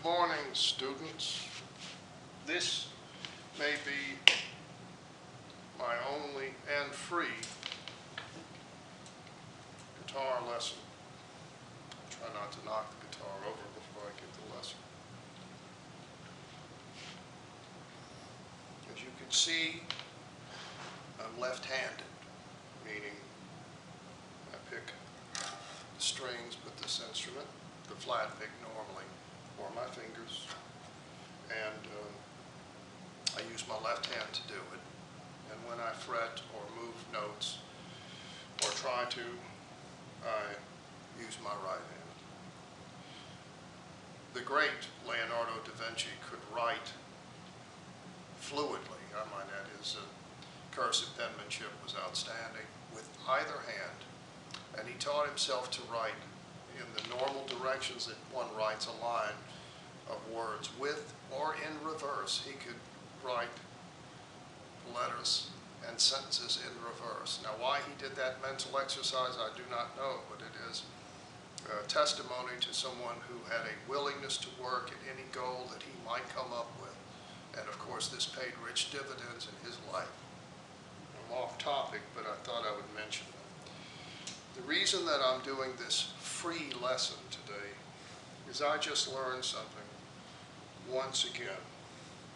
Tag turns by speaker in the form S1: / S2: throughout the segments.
S1: Morning, students. This may be my only and free guitar lesson. Try not to knock the guitar over before I get the lesson. As you can see, I'm left-handed, meaning I pick the strings with this instrument, the flat pick normally, or my fingers, and I use my left hand to do it. And when I fret or move notes or try to, I use my right hand. The great Leonardo da Vinci could write fluidly. I might add his cursive penmanship was outstanding with either hand, and he taught himself to write in the normal directions that one writes a line of words, with or in reverse. He could write letters and sentences in reverse. Now, why he did that mental exercise, I do not know, but it is a testimony to someone who had a willingness to work at any goal that he might come up with. And of course, this paid rich dividends in his life. I'm off topic, but I thought I would mention that. The reason that I'm doing this free lesson today is I just learned something once again.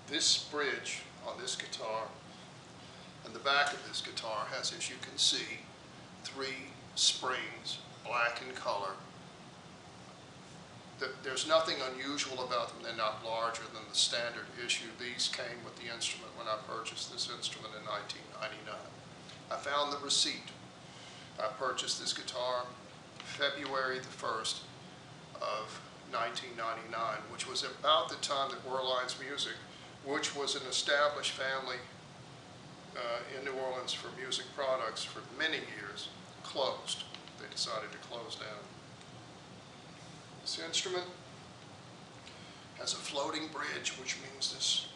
S1: This bridge on this guitar and the back of this guitar has, as you can see, 3 springs, black in color. There's nothing unusual about them. They're not larger than the standard issue. These came with the instrument when I purchased this instrument in 1999. I found the receipt. I purchased this guitar February the 1st of 1999, which was about the time that Orleans Music, which was an established family in New Orleans for music products for many years, closed. They decided to close down. This instrument has a floating bridge, which means this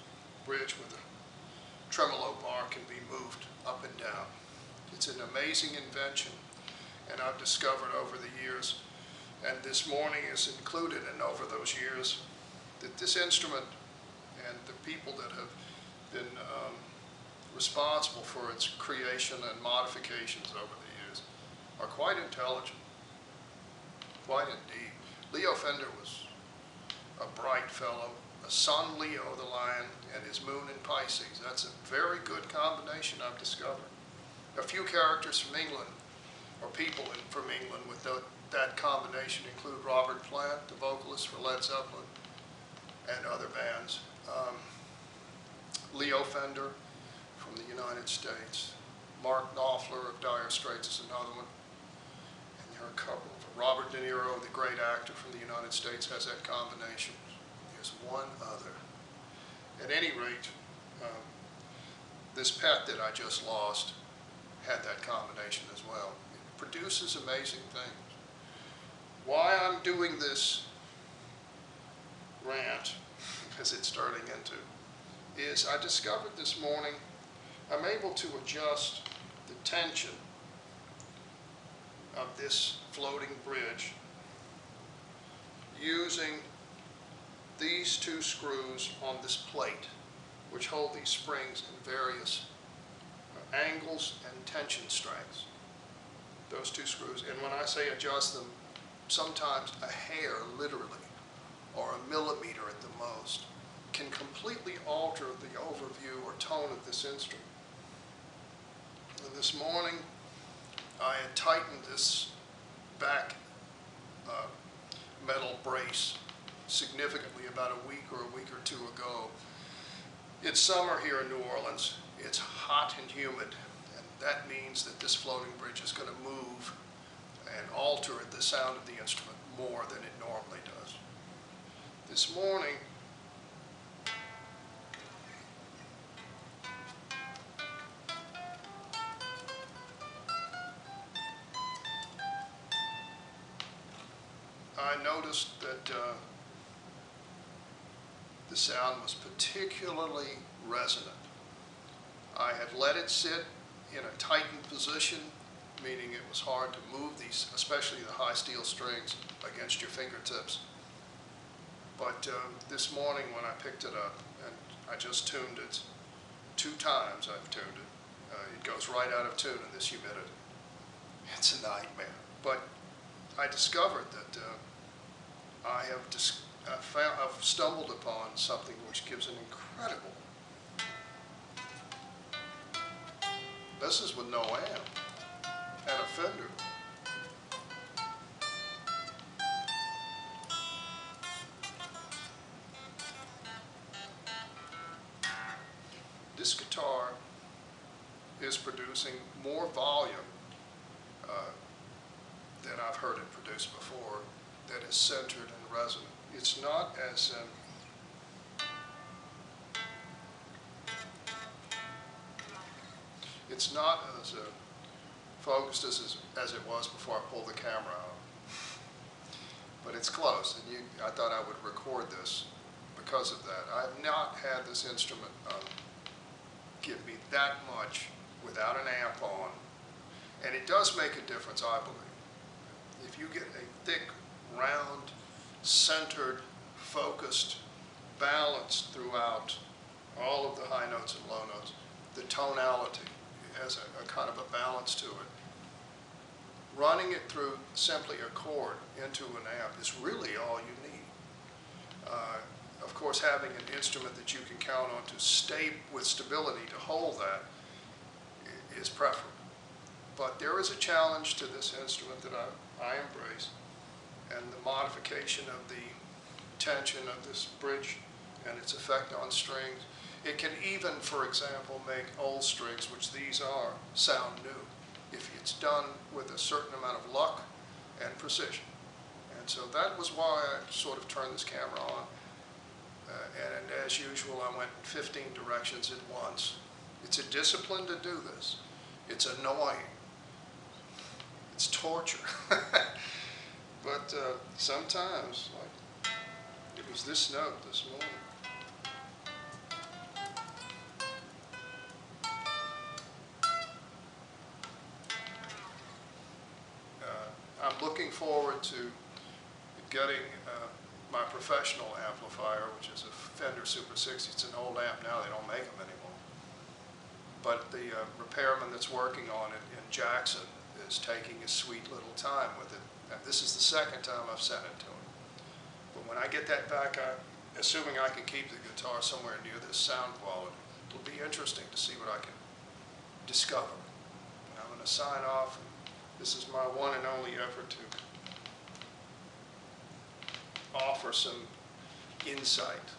S1: bridge with a tremolo bar can be moved up and down. It's an amazing invention, and I've discovered over the years, and this morning is included in over those years, that this instrument and the people that have been responsible for its creation and modifications over the years are quite intelligent, quite indeed. Leo Fender was a bright fellow, a Sun Leo, the lion, and his moon in Pisces. That's a very good combination, I've discovered. A few characters from England, or people from England with that combination include Robert Plant, the vocalist for Led Zeppelin, and other bands. Leo Fender from the United States. Mark Knopfler of Dire Straits is another one. And there are a couple. Robert De Niro, the great actor from the United States, has that combination. There's one other. At any rate, this pet that I just lost had that combination as well. It produces amazing things. Why I'm doing this rant, as it's starting into, is I discovered this morning I'm able to adjust the tension of this floating bridge using these 2 screws on this plate, which hold these springs in various angles and tension strengths. Those 2 screws, and when I say adjust them, sometimes a hair, literally, or a millimeter at the most, can completely alter the overview or tone of this instrument. And this morning, I had tightened this back metal brace significantly about a week or 2 ago. It's summer here in New Orleans. It's hot and humid, and that means that this floating bridge is going to move and alter the sound of the instrument more than it normally does. This morning, I noticed that the sound was particularly resonant. I had let it sit in a tightened position, meaning it was hard to move these, especially the high steel strings, against your fingertips. But this morning when I picked it up, and I just tuned it 2 times, I've tuned it. It goes right out of tune in this humidity. It's a nightmare. But I discovered that I've stumbled upon something which gives an incredible. This is with no amp and a fender. This guitar is producing more volume than I've heard it produce before, that is centered and resonant. It's not as focused as it was before I pulled the camera out. But it's close, and I thought I would record this because of that. I have not had this instrument give me that much without an amp on, and it does make a difference, I believe. If you get a thick, round, centered, focused, balanced throughout all of the high notes and low notes, the tonality has a kind of a balance to it. Running it through simply a chord into an amp is really all you need. Of course, having an instrument that you can count on to stay with stability to hold that is preferable. But there is a challenge to this instrument that I embrace, and the modification of the tension of this bridge and its effect on strings. It can even, for example, make old strings, which these are, sound new, if it's done with a certain amount of luck and precision. And so that was why I sort of turned this camera on. And as usual, I went 15 directions at once. It's a discipline to do this. It's annoying. It's torture. But sometimes, like, it was this note this morning. I'm looking forward to getting my professional amplifier, which is a Fender Super 60. It's an old amp now, they don't make them anymore. But the repairman that's working on it in Jackson is taking his sweet little time with it. And this is the second time I've sent it to him. But when I get that back, assuming I can keep the guitar somewhere near this sound quality, it'll be interesting to see what I can discover. And I'm going to sign off. This is my one and only effort to offer some insight